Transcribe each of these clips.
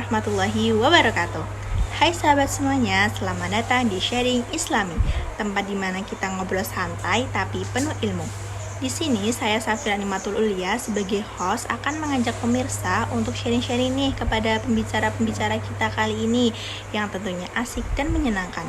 warahmatullahi wabarakatuh. Hai sahabat semuanya, selamat datang di Sharing Islami, tempat di mana kita ngobrol santai tapi penuh ilmu. Di sini saya Safira Nimatul Ulia sebagai host akan mengajak pemirsa untuk sharing-sharing nih kepada pembicara-pembicara kita kali ini yang tentunya asik dan menyenangkan.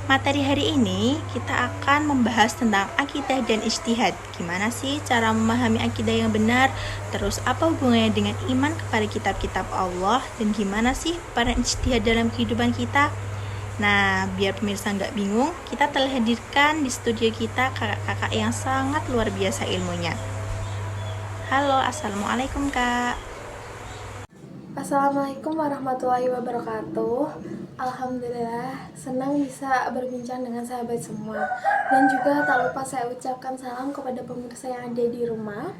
Materi hari ini kita akan membahas tentang akidah dan ijtihad. Gimana sih cara memahami akidah yang benar? Terus apa hubungannya dengan iman kepada kitab-kitab Allah? Dan gimana sih peran ijtihad dalam kehidupan kita? Nah, biar pemirsa nggak bingung, kita telah hadirkan di studio kita kakak-kakak yang sangat luar biasa ilmunya. Halo, assalamualaikum kak. Assalamualaikum warahmatullahi wabarakatuh. Alhamdulillah, senang bisa berbincang dengan sahabat semua. Dan juga tak lupa saya ucapkan salam kepada pemirsa yang ada di rumah.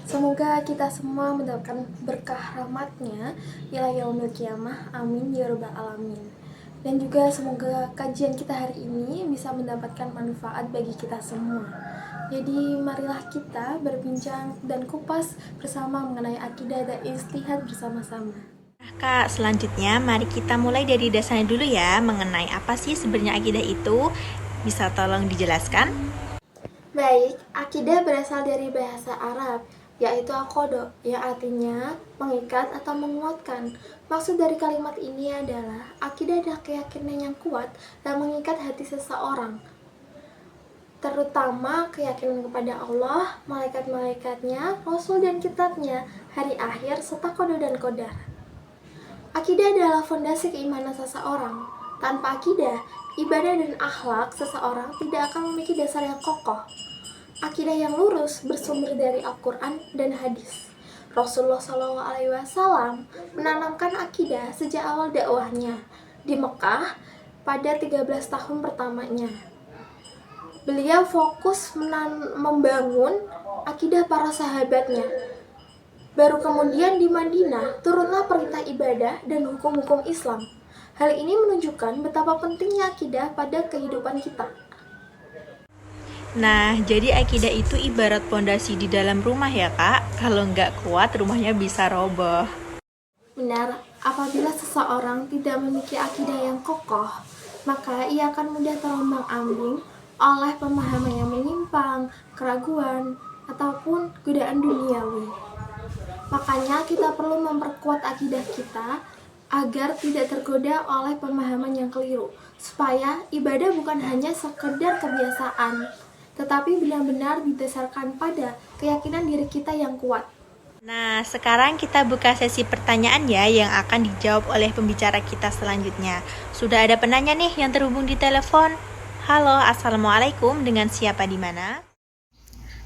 Semoga kita semua mendapatkan berkah rahmatnya ila yaumil qiyamah. Amin ya rabbal alamin. Dan juga semoga kajian kita hari ini bisa mendapatkan manfaat bagi kita semua. Jadi marilah kita berbincang dan kupas bersama mengenai akidah dan ijtihad bersama-sama. Kak, selanjutnya mari kita mulai dari dasarnya dulu ya, mengenai apa sih sebenarnya akidah itu. Bisa tolong dijelaskan? Baik, akidah berasal dari bahasa Arab, yaitu akodo, yang artinya mengikat atau menguatkan. Maksud dari kalimat ini adalah akidah adalah keyakinan yang kuat dan mengikat hati seseorang, terutama keyakinan kepada Allah, malaikat-malaikatnya, Rasul dan kitabnya, hari akhir, serta qada dan qadar. Akidah adalah fondasi keimanan seseorang. Tanpa akidah, ibadah dan akhlak seseorang tidak akan memiliki dasar yang kokoh. Akidah yang lurus bersumber dari Al-Quran dan hadis. Rasulullah SAW menanamkan akidah sejak awal dakwahnya di Mekah pada 13 tahun pertamanya. Beliau fokus membangun akidah para sahabatnya. Baru kemudian di Madinah turunlah perintah ibadah dan hukum-hukum Islam. Hal ini menunjukkan betapa pentingnya akidah pada kehidupan kita. Nah, jadi akidah itu ibarat pondasi di dalam rumah ya kak. Kalau nggak kuat, rumahnya bisa roboh. Benar, apabila seseorang tidak memiliki akidah yang kokoh, maka ia akan mudah terombang-ambing oleh pemahaman yang menyimpang, keraguan, ataupun godaan duniawi. Makanya kita perlu memperkuat akidah kita agar tidak tergoda oleh pemahaman yang keliru, supaya ibadah bukan hanya sekedar kebiasaan, tetapi benar-benar didasarkan pada keyakinan diri kita yang kuat. Nah, sekarang kita buka sesi pertanyaan ya yang akan dijawab oleh pembicara kita selanjutnya. Sudah ada penanya nih yang terhubung di telepon. Halo, assalamualaikum, dengan siapa di mana?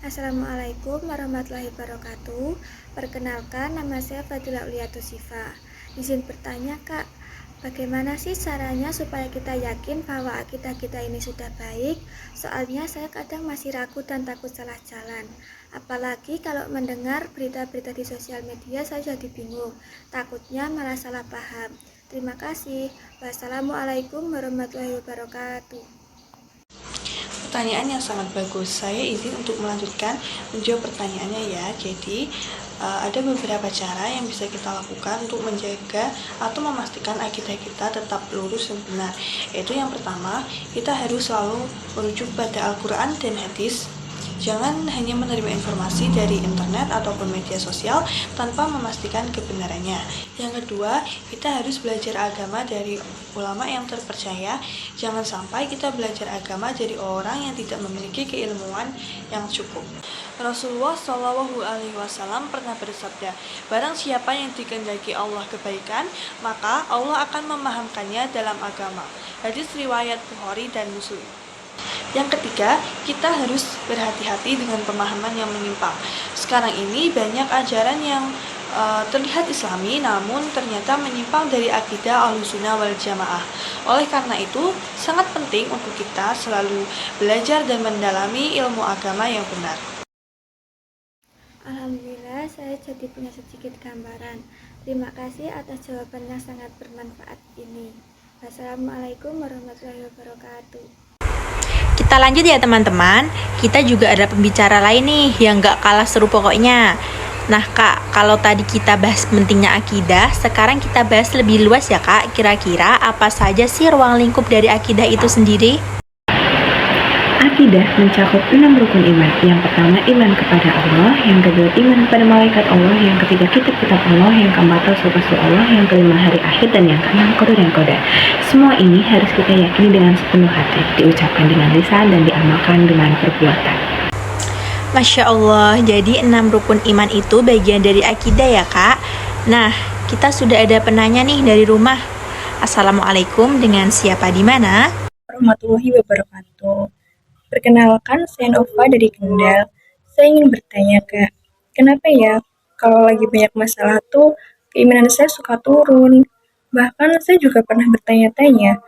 Assalamualaikum warahmatullahi wabarakatuh. Perkenalkan, nama saya Fadila Uliatus Sifa. Izin bertanya kak, bagaimana sih caranya supaya kita yakin bahwa akidah kita ini sudah baik? Soalnya saya kadang masih ragu dan takut salah jalan. Apalagi kalau mendengar berita-berita di sosial media, saya jadi bingung. Takutnya malah salah paham. Terima kasih. Wassalamualaikum warahmatullahi wabarakatuh. Pertanyaan yang sangat bagus. Saya izin untuk melanjutkan menjawab pertanyaannya ya. Jadi ada beberapa cara yang bisa kita lakukan untuk menjaga atau memastikan akidah kita tetap lurus dan benar. Yaitu yang pertama, kita harus selalu merujuk pada Al-Quran dan hadis. Jangan hanya menerima informasi dari internet ataupun media sosial tanpa memastikan kebenarannya. Yang kedua, kita harus belajar agama dari ulama yang terpercaya. Jangan sampai kita belajar agama dari orang yang tidak memiliki keilmuan yang cukup. Rasulullah SAW pernah bersabda, barang siapa yang dikehendaki Allah kebaikan, maka Allah akan memahamkannya dalam agama. Hadis riwayat Bukhari dan Muslim. Yang ketiga, kita harus berhati-hati dengan pemahaman yang menyimpang. Sekarang ini banyak ajaran yang terlihat islami namun ternyata menyimpang dari akidah Ahlussunnah wal Jamaah. Oleh karena itu, sangat penting untuk kita selalu belajar dan mendalami ilmu agama yang benar. Alhamdulillah, saya jadi punya sedikit gambaran. Terima kasih atas jawaban yang sangat bermanfaat ini. Wassalamualaikum warahmatullahi wabarakatuh. Kita lanjut ya teman-teman. Kita juga ada pembicara lain nih yang gak kalah seru pokoknya. Nah Kak, kalau tadi kita bahas pentingnya akidah, sekarang kita bahas lebih luas ya Kak. Kira-kira apa saja sih ruang lingkup dari akidah itu sendiri? Akidah mencakup 6 rukun iman. Yang pertama, iman kepada Allah. Yang kedua, iman kepada malaikat Allah. Yang ketiga, kitab-kitab Allah. Yang keempat, rasul-rasul Allah. Yang kelima, hari akhir. Dan yang keenam, qada dan qadar. Semua ini harus kita yakini dengan sepenuh hati, diucapkan dengan lisan dan diamalkan dengan perbuatan. Masya Allah, jadi 6 rukun iman itu bagian dari akidah ya Kak. Nah, kita sudah ada penanya nih dari rumah. Assalamualaikum, dengan siapa di mana? Warahmatullahi wabarakatuh. Perkenalkan, saya Nova dari Kendal. Saya ingin bertanya, Kak, kenapa ya kalau lagi banyak masalah tuh keimanan saya suka turun? Bahkan saya juga pernah bertanya-tanya,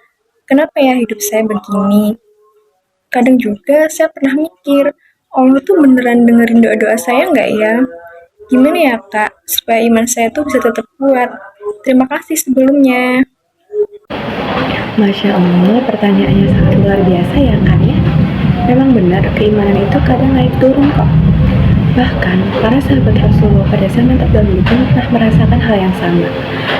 kenapa ya hidup saya begini? Kadang juga saya pernah mikir, Allah tuh beneran dengerin doa-doa saya nggak ya? Gimana ya, Kak, supaya iman saya tuh bisa tetap kuat? Terima kasih sebelumnya. Masya Allah, pertanyaannya sangat luar biasa ya Kak ya. Memang benar, keimanan itu kadang naik turun kok. Bahkan, para sahabat Rasulullah pada zaman terdahulu pun pernah merasakan hal yang sama.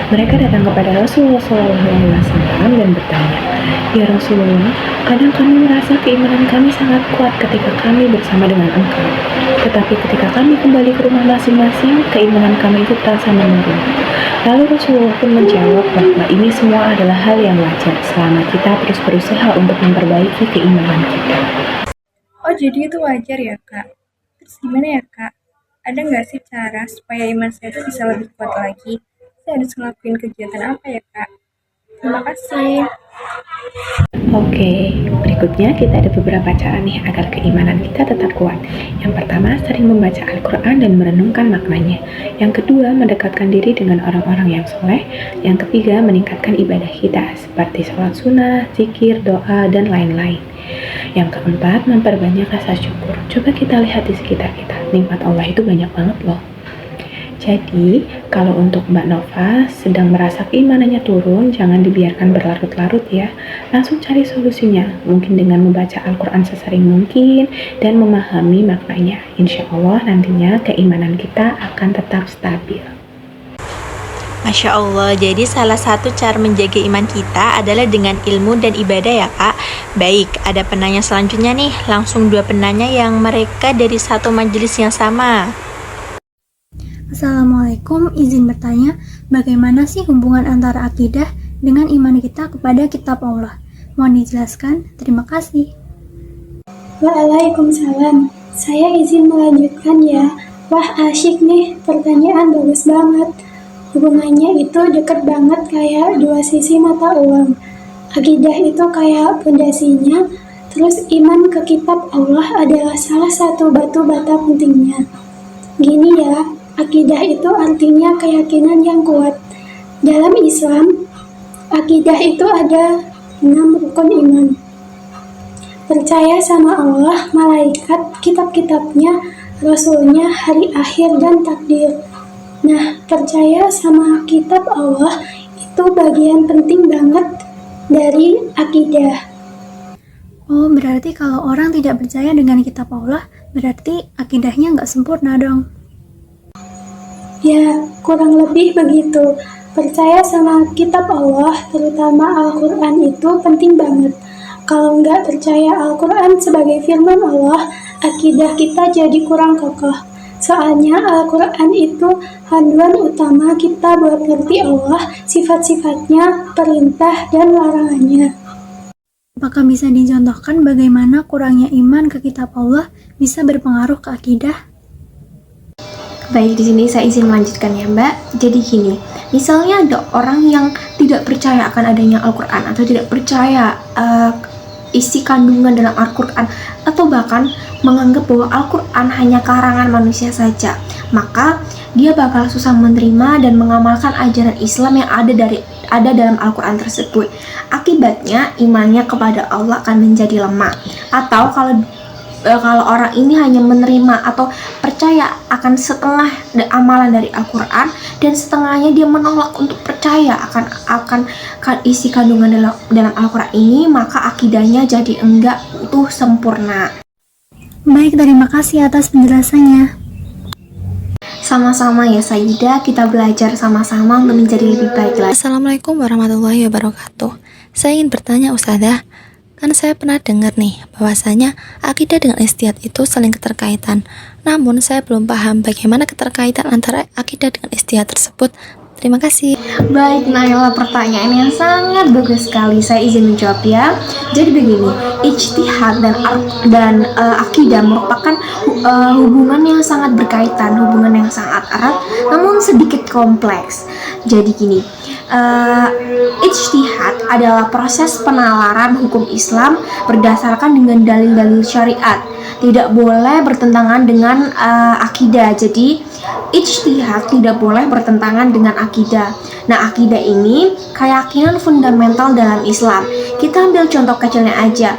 Mereka datang kepada Rasulullah SAW dan bertanya, "Ya Rasulullah, kadang kami merasa keimanan kami sangat kuat ketika kami bersama dengan Engkau. Tetapi ketika kami kembali ke rumah masing-masing, keimanan kami itu terasa menurun." Lalu Rasulullah pun menjawab bahwa ini semua adalah hal yang wajar selama kita terus berusaha untuk memperbaiki keimanan kita. Oh, jadi itu wajar ya, Kak? Terus gimana ya, Kak? Ada nggak sih cara supaya iman saya itu bisa lebih kuat lagi? Saya harus ngelakuin kegiatan apa ya, Kak? Terima kasih. Oke, berikutnya kita ada beberapa cara nih agar keimanan kita tetap kuat. Yang pertama, sering membaca Al-Quran dan merenungkan maknanya. Yang kedua, mendekatkan diri dengan orang-orang yang soleh. Yang ketiga, meningkatkan ibadah kita seperti sholat sunnah, zikir, doa, dan lain-lain. Yang keempat, memperbanyak rasa syukur. Coba kita lihat di sekitar kita, nikmat Allah itu banyak banget loh. Jadi, kalau untuk Mbak Nova sedang merasa keimanannya turun, jangan dibiarkan berlarut-larut ya. Langsung cari solusinya, mungkin dengan membaca Al-Quran sesering mungkin dan memahami maknanya. Insya Allah nantinya keimanan kita akan tetap stabil. Masya Allah, jadi salah satu cara menjaga iman kita adalah dengan ilmu dan ibadah ya Kak. Baik, ada penanya selanjutnya nih, langsung 2 penanya yang mereka dari satu majelis yang sama. Assalamualaikum, izin bertanya, bagaimana sih hubungan antara akidah dengan iman kita kepada kitab Allah? Mohon dijelaskan, terima kasih. Waalaikumsalam. Saya izin melanjutkan ya. Wah, asyik nih, pertanyaan bagus banget. Hubungannya itu deket banget kayak 2 sisi mata uang. Akidah itu kayak pondasinya, terus iman ke kitab Allah adalah salah satu batu bata pentingnya. Gini ya, akidah itu artinya keyakinan yang kuat. Dalam Islam, akidah itu ada 6 rukun iman. Percaya sama Allah, malaikat, kitab-kitabnya, rasulnya, hari akhir, dan takdir. Nah, percaya sama kitab Allah itu bagian penting banget dari akidah. Oh, berarti kalau orang tidak percaya dengan kitab Allah, berarti akidahnya nggak sempurna dong. Ya, kurang lebih begitu. Percaya sama kitab Allah, terutama Al-Quran itu penting banget. Kalau nggak percaya Al-Quran sebagai firman Allah, akidah kita jadi kurang kokoh. Soalnya Al-Quran itu panduan utama kita buat ngerti Allah, sifat-sifatnya, perintah, dan larangannya. Apakah bisa dicontohkan bagaimana kurangnya iman ke kitab Allah bisa berpengaruh ke akidah? Baik, di sini saya izin melanjutkan ya Mbak. Jadi gini, misalnya ada orang yang tidak percaya akan adanya Al-Quran atau tidak percaya isi kandungan dalam Al-Quran, atau bahkan menganggap bahwa Al-Quran hanya karangan manusia saja, maka dia bakal susah menerima dan mengamalkan ajaran Islam yang ada dalam Al-Quran tersebut. Akibatnya imannya kepada Allah akan menjadi lemah. Atau kalau orang ini hanya menerima atau percaya akan setengah amalan dari Al-Quran dan setengahnya dia menolak untuk percaya akan isi kandungan dalam Al-Quran ini, maka akidahnya jadi enggak utuh sempurna. Baik, terima kasih atas penjelasannya. sama-sama ya Sayyidah, kita belajar sama-sama untuk menjadi lebih baik lagi. Assalamualaikum warahmatullahi wabarakatuh. Saya ingin bertanya Ustazah, kan saya pernah dengar nih bahwasanya akidah dengan istihad itu saling keterkaitan. Namun saya belum paham bagaimana keterkaitan antara akidah dengan istihad tersebut. Terima kasih. Baik Naila, pertanyaan yang sangat bagus sekali. Saya izin menjawab ya. Jadi begini, ijtihad dan akidah merupakan hubungan yang sangat berkaitan, hubungan yang sangat erat, namun sedikit kompleks. Jadi gini, ijtihad adalah proses penalaran hukum Islam berdasarkan dengan dalil-dalil syariat. Tidak boleh bertentangan dengan akidah. Jadi ijtihad tidak boleh bertentangan dengan akidah. Nah, akidah ini keyakinan fundamental dalam Islam. Kita ambil contoh kecilnya aja.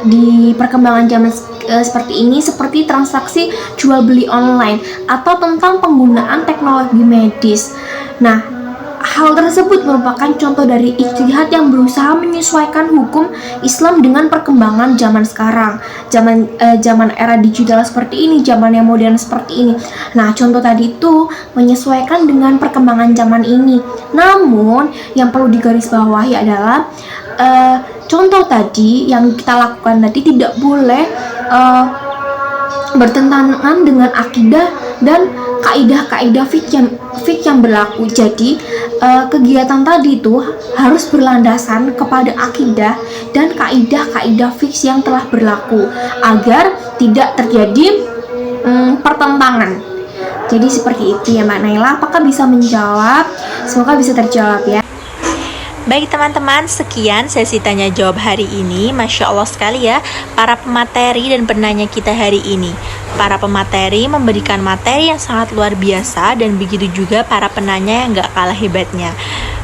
Di perkembangan zaman seperti ini, seperti transaksi jual beli online atau tentang penggunaan teknologi medis. Nah, hal tersebut merupakan contoh dari ijtihad yang berusaha menyesuaikan hukum Islam dengan perkembangan zaman sekarang, zaman era digital seperti ini, zaman yang modern seperti ini. Nah, contoh tadi itu menyesuaikan dengan perkembangan zaman ini. Namun, yang perlu digarisbawahi adalah contoh tadi yang kita lakukan tadi tidak boleh bertentangan dengan akidah dan kaidah-kaidah fik yang berlaku. Jadi kegiatan tadi itu harus berlandasan kepada akidah dan kaidah-kaidah fik yang telah berlaku agar tidak terjadi pertentangan. Jadi seperti itu ya Mbak Naila. Apakah bisa menjawab? Semoga bisa terjawab ya. Baik teman-teman, sekian sesi tanya jawab hari ini. Masya Allah sekali ya para pemateri dan penanya kita hari ini. Para pemateri memberikan materi yang sangat luar biasa, dan begitu juga para penanya yang gak kalah hebatnya.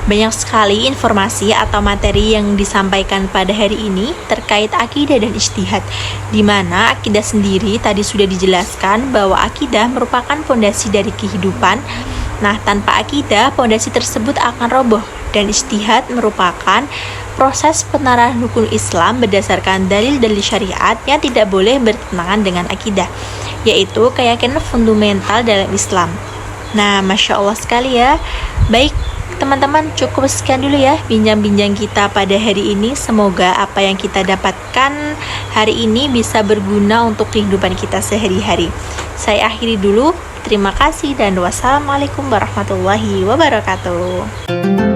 Banyak sekali informasi atau materi yang disampaikan pada hari ini terkait akidah dan ijtihad, di mana akidah sendiri tadi sudah dijelaskan bahwa akidah merupakan fondasi dari kehidupan. Nah, tanpa akidah, fondasi tersebut akan roboh, dan ijtihad merupakan proses penerapan hukum Islam berdasarkan dalil-dalil syariat yang tidak boleh bertentangan dengan akidah, yaitu keyakinan fundamental dalam Islam. Nah, Masya Allah sekali ya. Baik, teman-teman, cukup sekian dulu ya bincang-bincang kita pada hari ini. Semoga apa yang kita dapatkan hari ini bisa berguna untuk kehidupan kita sehari-hari. Saya akhiri dulu. Terima kasih dan wassalamualaikum warahmatullahi wabarakatuh.